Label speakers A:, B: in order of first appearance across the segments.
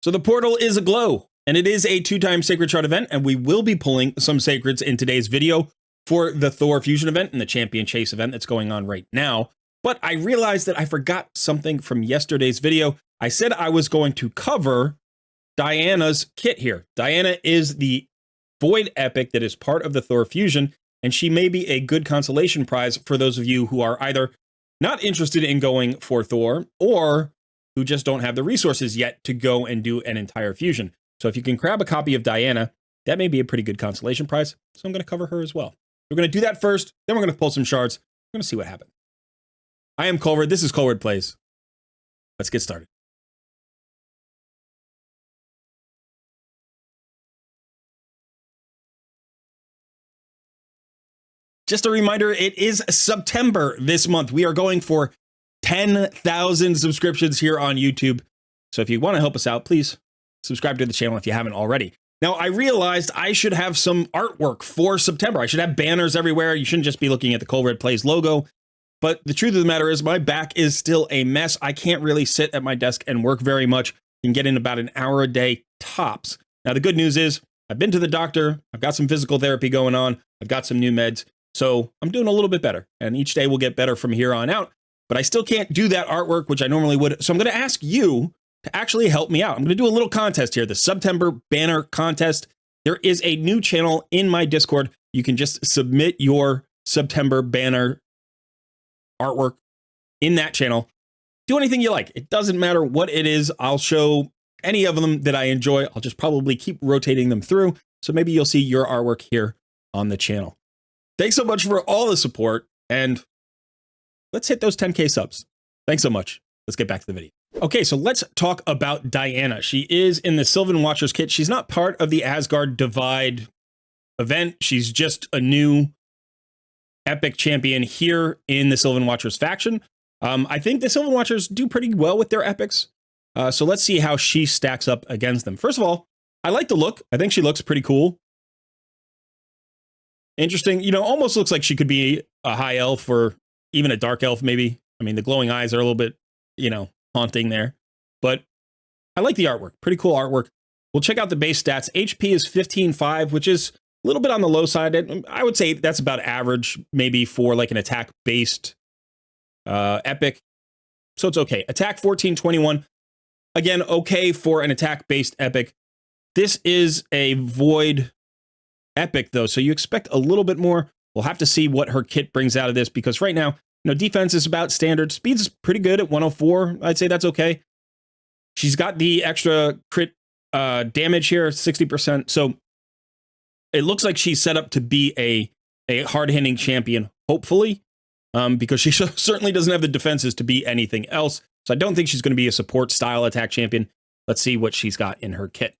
A: So the portal is aglow, and it is a 2-time Sacred Shard event, and we will be pulling some Sacreds in today's video for the Thor Fusion event and the Champion Chase event that's going on right now. But I realized that I forgot something from yesterday's video. I said I was going to cover Dyana's kit here. Dyana is the Void Epic that is part of the Thor Fusion, and she may be a good consolation prize for those of you who are either not interested in going for Thor or who just don't have the resources yet to go and do an entire fusion. So if you can grab a copy of Dyana, that may be a pretty good consolation prize. So I'm going to cover her as well. We're going to do that first, then we're going to pull some shards. We're going to see what happens. I am Colward. This is Colward Plays. Let's get started. Just a reminder, it is September this month. We are going for 10,000 subscriptions here on YouTube. So if you want to help us out, please subscribe to the channel if you haven't already. Now, I realized I should have some artwork for September. I should have banners everywhere. You shouldn't just be looking at the Colward Plays logo. But the truth of the matter is my back is still a mess. I can't really sit at my desk and work very much. You can get in about an hour a day tops. Now, the good news is I've been to the doctor. I've got some physical therapy going on. I've got some new meds. So I'm doing a little bit better. And each day will get better from here on out. But I still can't do that artwork, which I normally would. So I'm going to ask you to actually help me out. I'm going to do a little contest here, the September banner contest. There is a new channel in my Discord. You can just submit your September banner artwork in that channel. Do anything you like. It doesn't matter what it is. I'll show any of them that I enjoy. I'll just probably keep rotating them through. So maybe you'll see your artwork here on the channel. Thanks so much for all the support, and let's hit those 10K subs. Thanks so much. Let's get back to the video. Okay, so let's talk about Dyana. She is in the Sylvan Watchers kit. She's not part of the Asgard Divide event. She's just a new epic champion here in the Sylvan Watchers faction. I think the Sylvan Watchers do pretty well with their epics. So let's see how she stacks up against them. First of all, I like the look. I think she looks pretty cool. Interesting. You know, almost looks like she could be a high elf or even a dark elf, maybe. I mean, the glowing eyes are a little bit, you know, haunting there. But I like the artwork. Pretty cool artwork. We'll check out the base stats. HP is 15.5, which is a little bit on the low side. I would say that's about average, maybe for like an attack-based epic. So it's okay. Attack 1421. Again, okay for an attack-based epic. This is a void epic, though, so you expect a little bit more. We'll have to see what her kit brings out of this, because right now, you know, defense is about standard. Speed's pretty good at 104. I'd say that's okay. She's got the extra crit damage here, 60%. So it looks like she's set up to be a hard-hitting champion, hopefully, because she certainly doesn't have the defenses to be anything else. So I don't think she's going to be a support-style attack champion. Let's see what she's got in her kit.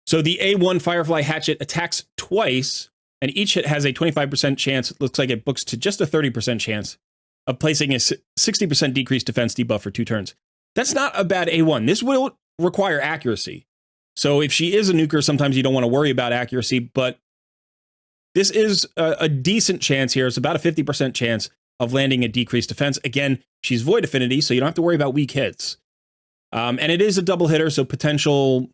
A: So the A1 Firefly Hatchet attacks twice, and each hit has a 25% chance. It looks like it books to just a 30% chance of placing a 60% decreased defense debuff for 2 turns. That's not a bad A1. This will require accuracy. So if she is a nuker, sometimes you don't want to worry about accuracy, but this is a decent chance here. It's about a 50% chance of landing a decreased defense. Again, she's void affinity, so you don't have to worry about weak hits. And it is a double hitter, so potential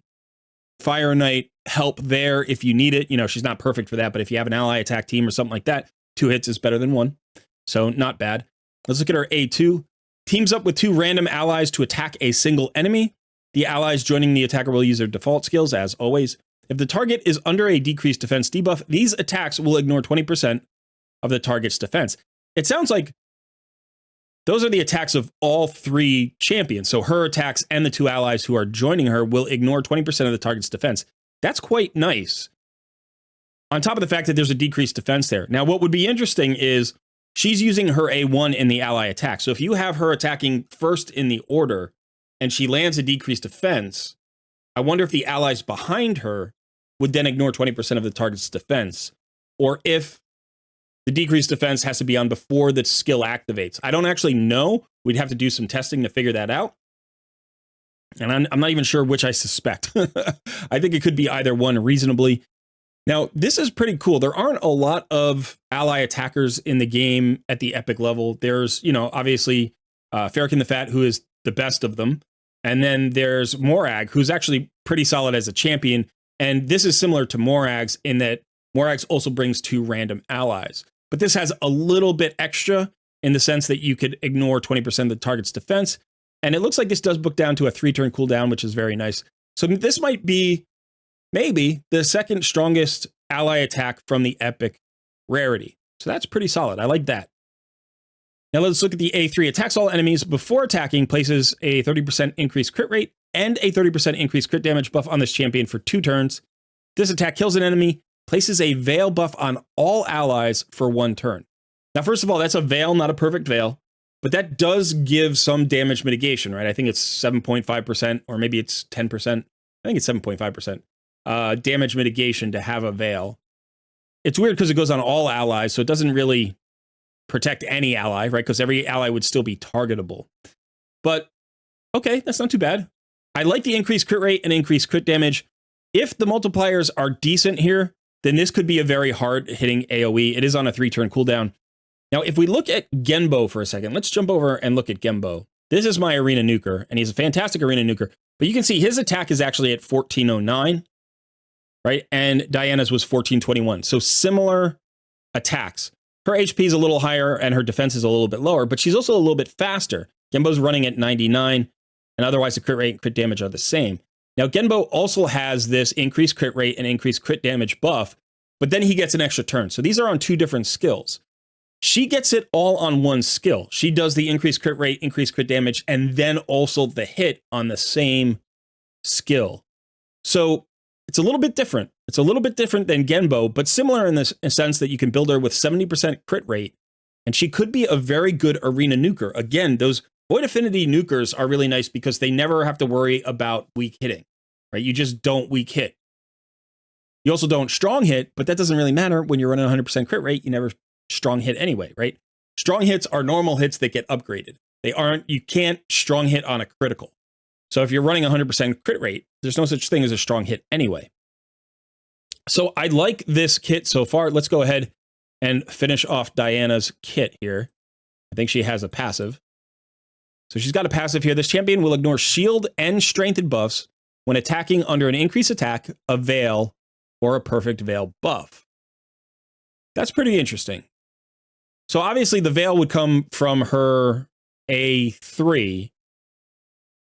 A: Fire Knight help there if you need it. You know, she's not perfect for that, but if you have an ally attack team or something like that, 2 hits is better than 1. So not bad. Let's look at her A2. Teams up with 2 random allies to attack a single enemy. The allies joining the attacker will use their default skills, as always. If the target is under a decreased defense debuff, these attacks will ignore 20% of the target's defense. It sounds like those are the attacks of all 3 champions. So her attacks and the 2 allies who are joining her will ignore 20% of the target's defense. That's quite nice. On top of the fact that there's a decreased defense there. Now, what would be interesting is she's using her A1 in the ally attack. So if you have her attacking first in the order and she lands a decreased defense, I wonder if the allies behind her would then ignore 20% of the target's defense, or if the decreased defense has to be on before the skill activates. I don't actually know. We'd have to do some testing to figure that out. And I'm not even sure which I suspect. I think it could be either one reasonably. Now, this is pretty cool. There aren't a lot of ally attackers in the game at the epic level. There's, you know, obviously Farrakhan the Fat, who is the best of them. And then there's Morag, who's actually pretty solid as a champion. And this is similar to Morag's in that Morag's also brings 2 random allies. But this has a little bit extra in the sense that you could ignore 20% of the target's defense. And it looks like this does book down to a 3-turn cooldown, which is very nice. So this might be maybe the second strongest ally attack from the epic rarity. So that's pretty solid. I like that. Now let's look at the A3. Attacks all enemies before attacking, places a 30% increased crit rate and a 30% increased crit damage buff on this champion for 2 turns. This attack kills an enemy, places a veil buff on all allies for 1 turn. Now, first of all, that's a veil, not a perfect veil, but that does give some damage mitigation, right? I think it's 7.5%, or maybe it's 10%. I think it's 7.5% damage mitigation to have a veil. It's weird because it goes on all allies, so it doesn't really protect any ally, right? Because every ally would still be targetable. But okay, that's not too bad. I like the increased crit rate and increased crit damage. If the multipliers are decent here, then this could be a very hard hitting AoE. It is on a 3-turn cooldown. Now, if we look at Genbo for a second, let's jump over and look at Genbo. This is my arena nuker, and he's a fantastic arena nuker. But you can see his attack is actually at 1409, right? And Diana's was 1421. So similar attacks. Her HP is a little higher and her defense is a little bit lower, but she's also a little bit faster. Genbo's running at 99, and otherwise the crit rate and crit damage are the same. Now, Genbo also has this increased crit rate and increased crit damage buff, but then he gets an extra turn. So these are on 2 different skills. She gets it all on 1 skill. She does the increased crit rate, increased crit damage, and then also the hit on the same skill. So it's a little bit different. It's a little bit different than Genbo, but similar in this sense that you can build her with 70% crit rate, and she could be a very good arena nuker. Again, those Void Affinity nukers are really nice because they never have to worry about weak hitting, right? You just don't weak hit. You also don't strong hit, but that doesn't really matter when you're running 100% crit rate. You never strong hit anyway, right? Strong hits are normal hits that get upgraded. You can't strong hit on a critical. So if you're running 100% crit rate, there's no such thing as a strong hit anyway. So I like this kit so far. Let's go ahead and finish off Diana's kit here. I think she has a passive. So she's got a passive here. This champion will ignore shield and strengthened buffs when attacking under an increased attack, a veil, or a perfect veil buff. That's pretty interesting. So obviously the veil would come from her A3.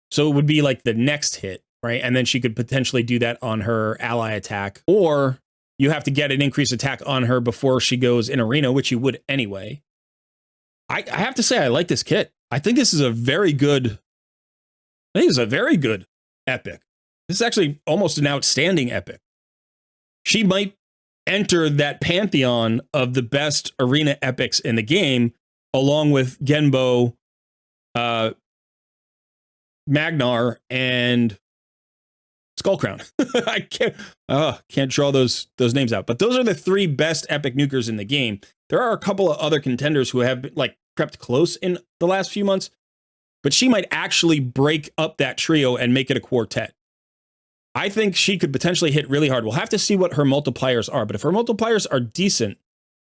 A: So it would be like the next hit, right? And then she could potentially do that on her ally attack. Or you have to get an increased attack on her before she goes in arena, which you would anyway. I have to say, I like this kit. I think this is a very good, epic. This is actually almost an outstanding epic. She might enter that pantheon of the best arena epics in the game, along with Genbo, Magnar, and Skullcrown. I can't draw those names out, but those are the 3 best epic nukers in the game. There are a couple of other contenders who have crept close in the last few months, but she might actually break up that trio and make it a quartet. I think she could potentially hit really hard. We'll have to see what her multipliers are, but if her multipliers are decent,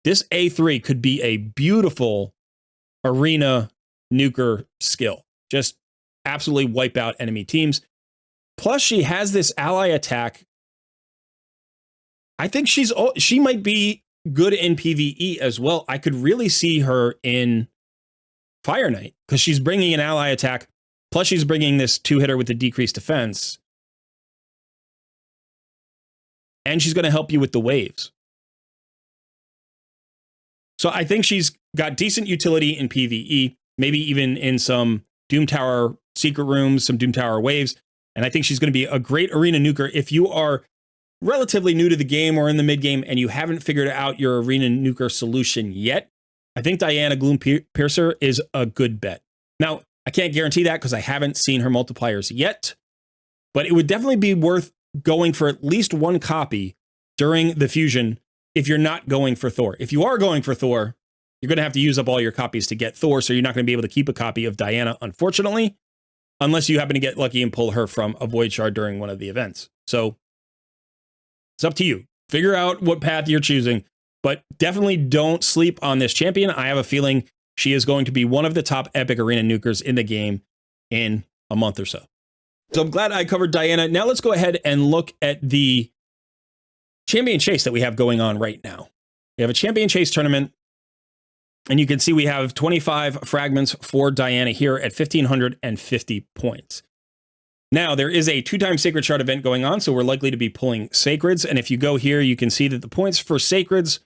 A: this A3 could be a beautiful arena nuker skill. Just absolutely wipe out enemy teams. Plus, she has this ally attack. I think she might be good in PvE as well. I could really see her in Fire Knight because she's bringing an ally attack. Plus, she's bringing this 2-hitter with the decreased defense. And she's going to help you with the waves. So I think she's got decent utility in PvE, maybe even in some Doom Tower secret rooms, some Doom Tower waves. And I think she's going to be a great arena nuker if you are relatively new to the game or in the mid game and you haven't figured out your arena nuker solution yet. I think Dyana Gloompiercer is a good bet. Now, I can't guarantee that because I haven't seen her multipliers yet, but it would definitely be worth going for at least 1 copy during the fusion if you're not going for Thor. If you are going for Thor, you're going to have to use up all your copies to get Thor, so you're not going to be able to keep a copy of Diana, unfortunately, unless you happen to get lucky and pull her from a Void Shard during one of the events. So it's up to you. Figure out what path you're choosing, but definitely don't sleep on this champion. I have a feeling she is going to be one of the top epic arena nukers in the game in a month or so. So I'm glad I covered Dyana. Now let's go ahead and look at the champion chase that we have going on right now. We have a champion chase tournament, and you can see we have 25 fragments for Dyana here at 1,550 points. Now, there is a 2-time Sacred Shard event going on, so we're likely to be pulling Sacreds. And if you go here, you can see that the points for Sacreds,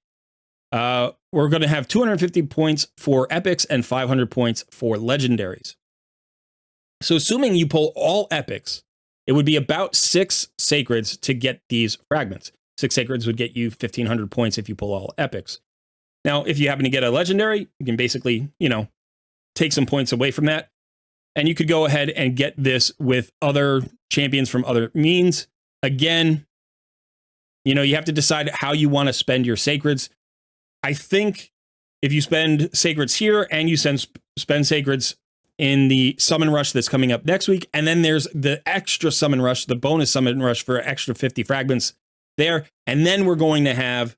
A: we're going to have 250 points for Epics and 500 points for Legendaries. So assuming you pull all Epics, it would be about 6 Sacreds to get these fragments. 6 Sacreds would get you 1,500 points if you pull all Epics. Now, if you happen to get a Legendary, you can basically, take some points away from that. And you could go ahead and get this with other champions from other means. Again, you have to decide how you want to spend your Sacreds. I think if you spend Sacreds here and you spend Sacreds in the Summon Rush that's coming up next week, and then there's the extra Summon Rush, the bonus Summon Rush for extra 50 fragments there, and then we're going to have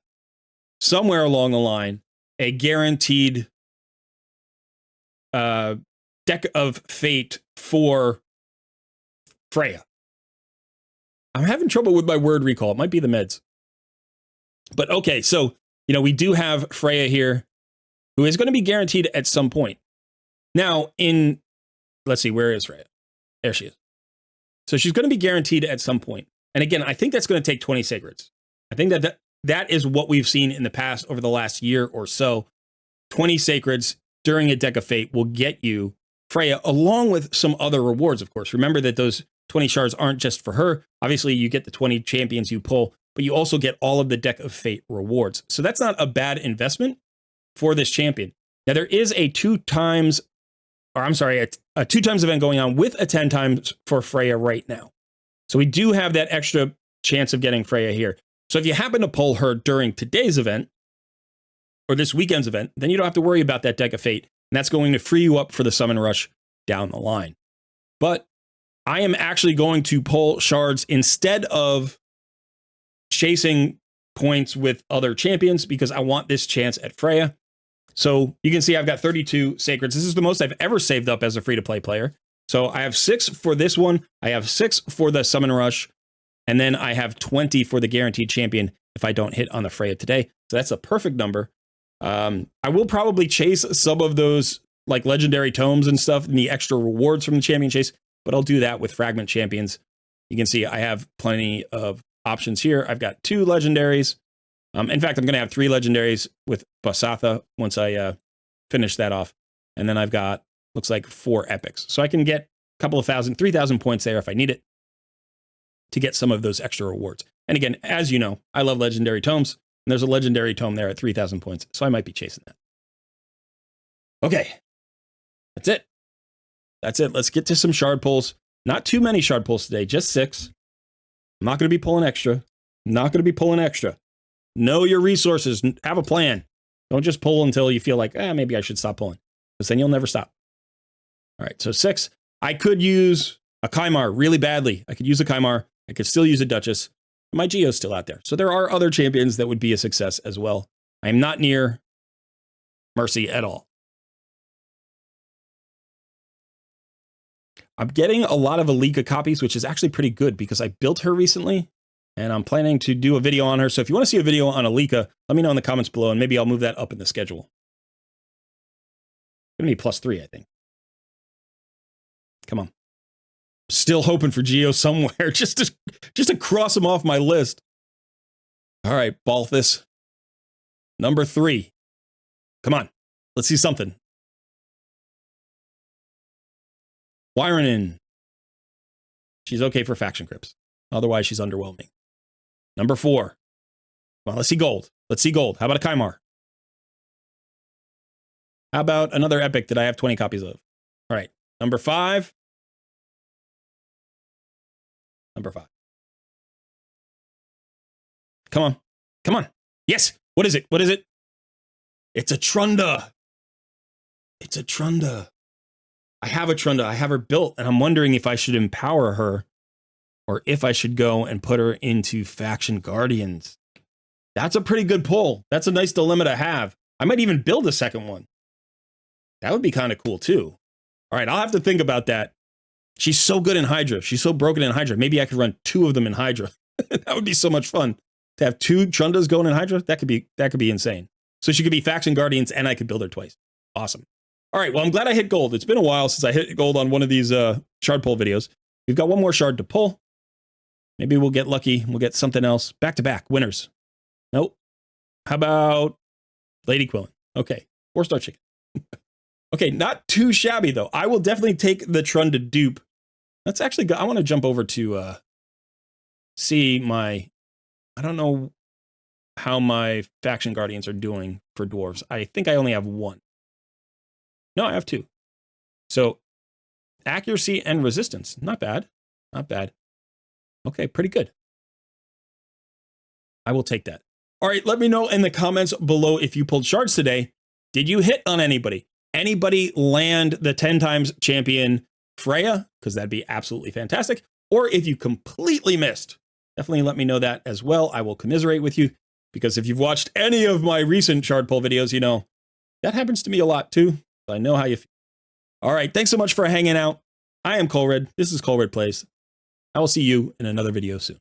A: somewhere along the line a guaranteed Deck of Fate for Freya. I'm having trouble with my word recall. It might be the meds. But okay, so, we do have Freya here, who is going to be guaranteed at some point. Now, let's see, where is Freya? There she is. So she's going to be guaranteed at some point. And again, I think that's going to take 20 Sacreds. I think that is what we've seen in the past over the last year or so. 20 Sacreds during a Deck of Fate will get you Freya, along with some other rewards, of course. Remember that those 20 shards aren't just for her. Obviously, you get the 20 champions you pull, but you also get all of the Deck of Fate rewards. So that's not a bad investment for this champion. Now, there is a 2 times event going on with a 10 times for Freya right now. So we do have that extra chance of getting Freya here. So if you happen to pull her during today's event, or this weekend's event, then you don't have to worry about that Deck of Fate. And that's going to free you up for the Summon Rush down the line. But I am actually going to pull shards instead of chasing points with other champions because I want this chance at Freya. So you can see I've got 32 Sacreds. This is the most I've ever saved up as a free-to-play player. So I have 6 for this one. I have 6 for the Summon Rush. And then I have 20 for the guaranteed champion if I don't hit on the Freya today. So that's a perfect number. I will probably chase some of those like legendary tomes and stuff and the extra rewards from the champion chase, but I'll do that with fragment champions. You can see I have plenty of options here. I've got 2 legendaries. In fact, I'm going to have 3 legendaries with Basatha once I finish that off. And then I've got, looks like 4 epics. So I can get a couple of 3,000 points there if I need it to get some of those extra rewards. And again, as you know, I love legendary tomes. And there's a legendary tome there at 3,000 points. So I might be chasing that. Okay. That's it. That's it. Let's get to some shard pulls. Not too many shard pulls today, just 6. I'm not going to be pulling extra. Not going to be pulling extra. Know your resources. Have a plan. Don't just pull until you feel like, maybe I should stop pulling. Because then you'll never stop. All right, so 6. I could use a Kymar really badly. I could use a Kymar. I could still use a Duchess. My Geo's still out there. So there are other champions that would be a success as well. I am not near Mercy at all. I'm getting a lot of Alika copies, which is actually pretty good because I built her recently and I'm planning to do a video on her. So if you want to see a video on Alika, let me know in the comments below and maybe I'll move that up in the schedule. It's going to be +3, I think. Come on. Still hoping for Geo somewhere, just to cross him off my list. All right, Balthus. Number 3. Come on, let's see something. Wyronin. She's okay for faction crypts. Otherwise, she's underwhelming. Number 4. Come on, let's see gold. Let's see gold. How about a Kymar? How about another epic that I have 20 copies of? All right, number 5. Number 5. Come on. Come on. Yes. What is it? What is it? It's a Trunda. It's a Trunda. I have a Trunda. I have her built, and I'm wondering if I should empower her or if I should go and put her into Faction Guardians. That's a pretty good pull. That's a nice dilemma to have. I might even build a second one. That would be kind of cool, too. All right, I'll have to think about that. She's so good in Hydra. She's so broken in Hydra. Maybe I could run 2 of them in Hydra. That would be so much fun to have 2 Chundas going in Hydra. That could be insane. So she could be Faction Guardians and I could build her twice. Awesome. All right. Well, I'm glad I hit gold. It's been a while since I hit gold on one of these shard pull videos. We've got 1 more shard to pull. Maybe we'll get lucky. We'll get something else. Back to back winners. Nope. How about Lady Quillen? Okay. 4-star chicken. Okay. Not too shabby though. I will definitely take the Trun to dupe. That's actually good. I want to jump over to see my, I don't know how my Faction Guardians are doing for dwarves. I think I only have 1. No, I have 2. So accuracy and resistance. Not bad. Not bad. Okay, pretty good. I will take that. All right, let me know in the comments below if you pulled shards today. Did you hit on anybody? Anybody land the 10 times champion Freya? Because that'd be absolutely fantastic. Or if you completely missed, definitely let me know that as well. I will commiserate with you. Because if you've watched any of my recent shard pull videos, you know, that happens to me a lot too. I know how you feel. All right, thanks so much for hanging out. I am Colred. This is Colred Plays. I will see you in another video soon.